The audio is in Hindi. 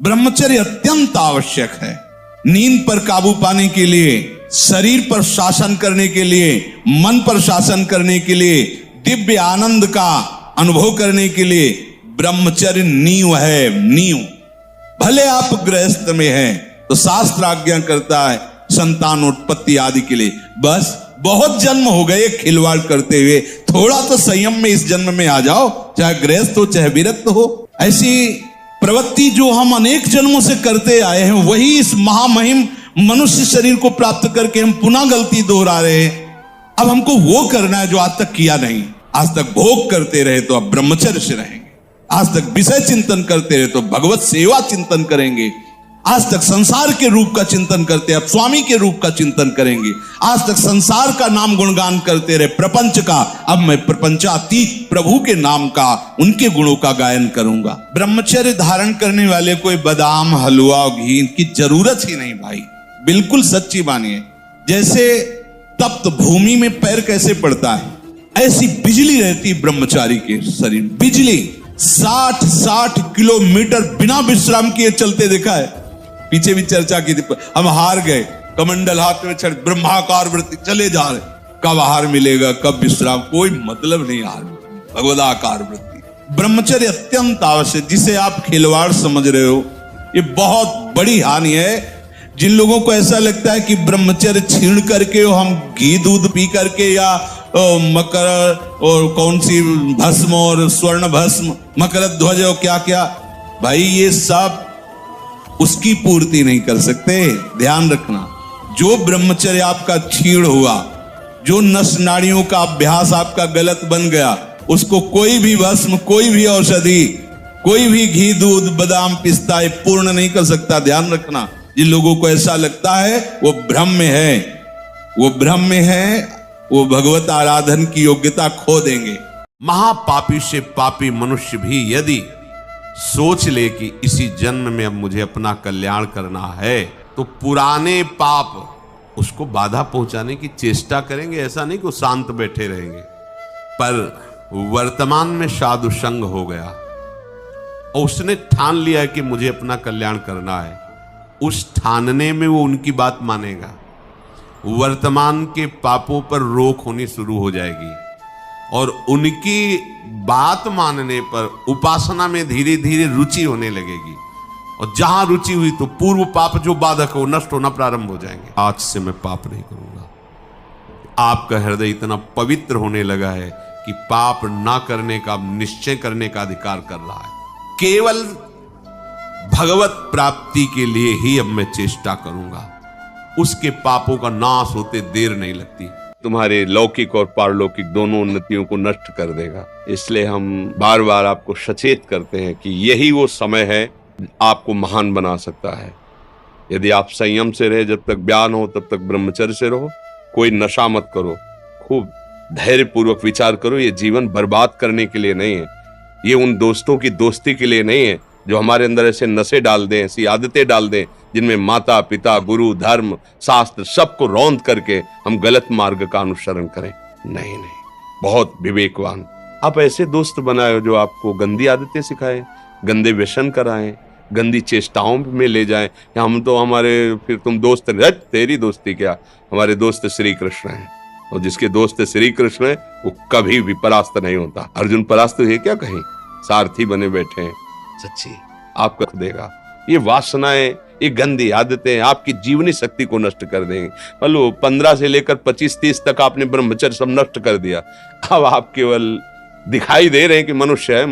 ब्रह्मचर्य अत्यंत आवश्यक है। नींद पर काबू पाने के लिए, शरीर पर शासन करने के लिए, मन पर शासन करने के लिए, दिव्य आनंद का अनुभव करने के लिए ब्रह्मचर्य नींव है, नींव। भले आप गृहस्थ में हैं तो शास्त्र आज्ञा करता है संतानोत्पत्ति आदि के लिए, बस बहुत जन्म हो गए खिलवाड़ करते हुए, थोड़ा तो संयम में इस जन्म में आ जाओ, चाहे गृहस्थ हो चाहे विरक्त हो। ऐसी प्रवृत्ति जो हम अनेक जन्मों से करते आए हैं, वही इस महामहिम मनुष्य शरीर को प्राप्त करके हम पुनः गलती दोहरा रहे हैं। अब हमको वो करना है जो आज तक किया नहीं। आज तक भोग करते रहे तो अब ब्रह्मचर्य से रहेंगे, आज तक विषय चिंतन करते रहे तो भगवत सेवा चिंतन करेंगे, आज तक संसार के रूप का चिंतन करते अब स्वामी के रूप का चिंतन करेंगे, आज तक संसार का नाम गुणगान करते रहे प्रपंच का, अब मैं प्रपंचातीत प्रभु के नाम का, उनके गुणों का गायन करूंगा। ब्रह्मचर्य धारण करने वाले कोई बादाम हलवा घी की जरूरत ही नहीं भाई, बिल्कुल सच्ची मानिए। जैसे तप्त भूमि में पैर कैसे पड़ता है, ऐसी बिजली रहती ब्रह्मचारी के शरीर, बिजली 60-60 किलोमीटर बिना विश्राम किए चलते देखा है। पीछे भी चर्चा की थी, हम हार गए, कमंडल हाथ में छड़ ब्रह्माकार वृत्ति चले जा रहे, कब आहार मिलेगा कब विश्राम, कोई मतलब नहीं आहार, भगवदाकार वृत्ति। ब्रह्मचर्य अत्यंत आवश्यक, जिसे आप खिलवाड़ समझ रहे हो, ये बहुत बड़ी हानि है। जिन लोगों को ऐसा लगता है कि ब्रह्मचर्य छीण करके हम घी दूध पी करके या मकर और कौन सी भस्म और स्वर्ण भस्म, मकर ध्वज और क्या क्या, भाई ये सब उसकी पूर्ति नहीं कर सकते। ध्यान रखना, जो ब्रह्मचर्य आपका छीण हुआ, जो नस नाड़ियों का अभ्यास आपका गलत बन गया, उसको कोई भी भस्म, कोई भी औषधि, कोई भी घी दूध बादाम पिस्ता ये पूर्ण नहीं कर सकता। ध्यान रखना, जिन लोगों को ऐसा लगता है वो भ्रम में है, वो भ्रम में है, वो भगवत आराधन की योग्यता खो देंगे। महापापी से पापी मनुष्य भी यदि सोच ले कि इसी जन्म में अब मुझे अपना कल्याण करना है, तो पुराने पाप उसको बाधा पहुंचाने की चेष्टा करेंगे। ऐसा नहीं कि वो शांत बैठे रहेंगे, पर वर्तमान में साधु संग हो गया और उसने ठान लिया है कि मुझे अपना कल्याण करना है, उस ठानने में वो उनकी बात मानेगा। वर्तमान के पापों पर रोक होनी शुरू हो जाएगी और उनकी बात मानने पर उपासना में धीरे धीरे रुचि होने लगेगी, और जहां रुचि हुई तो पूर्व पाप जो बाधक हो नष्ट होना प्रारंभ हो जाएंगे। आज से मैं पाप नहीं करूंगा। आपका हृदय इतना पवित्र होने लगा है कि पाप ना करने का निश्चय करने का अधिकार कर रहा है। केवल भगवत प्राप्ति के लिए ही अब मैं चेष्टा करूंगा, उसके पापों का नाश होते देर नहीं लगती। तुम्हारे लौकिक और पारलौकिक दोनों उन्नतियों को नष्ट कर देगा। इसलिए हम बार बार आपको सचेत करते हैं कि यही वो समय है आपको महान बना सकता है। यदि आप संयम से रहे, जब तक ज्ञान हो तब तक ब्रह्मचर्य से रहो, कोई नशा मत करो, खूब धैर्य पूर्वक विचार करो। ये जीवन बर्बाद करने के लिए नहीं है, ये उन दोस्तों की दोस्ती के लिए नहीं है जो हमारे अंदर ऐसे नशे डाल दें, ऐसी आदतें डाल दें जिनमें माता पिता गुरु धर्म शास्त्र सबको रौंद करके हम गलत मार्ग का अनुसरण करें। नहीं नहीं, बहुत विवेकवान आप ऐसे दोस्त बनाए जो आपको गंदी आदतें सिखाएं, गंदे व्यसन कराएं, गंदी चेष्टाओं में ले जाएं। या हम तो हमारे फिर तुम दोस्त, तेरी दोस्ती क्या, हमारे दोस्त श्री कृष्ण हैं, और जिसके दोस्त श्री कृष्ण है वो कभी भी परास्त नहीं होता। अर्जुन परास्त है क्या कहीं, सारथी बने बैठे हैं। सच्ची आपको देगा। ये वासनाएं, ये गंदी आदतें आपकी जीवनी शक्ति को नष्ट कर देंगे। बोलो 15 से लेकर 25-30 तक आपने ब्रह्मचर्य सब नष्ट कर दिया, अब आप केवल दिखाई दे रहे हैं कि मनुष्य है।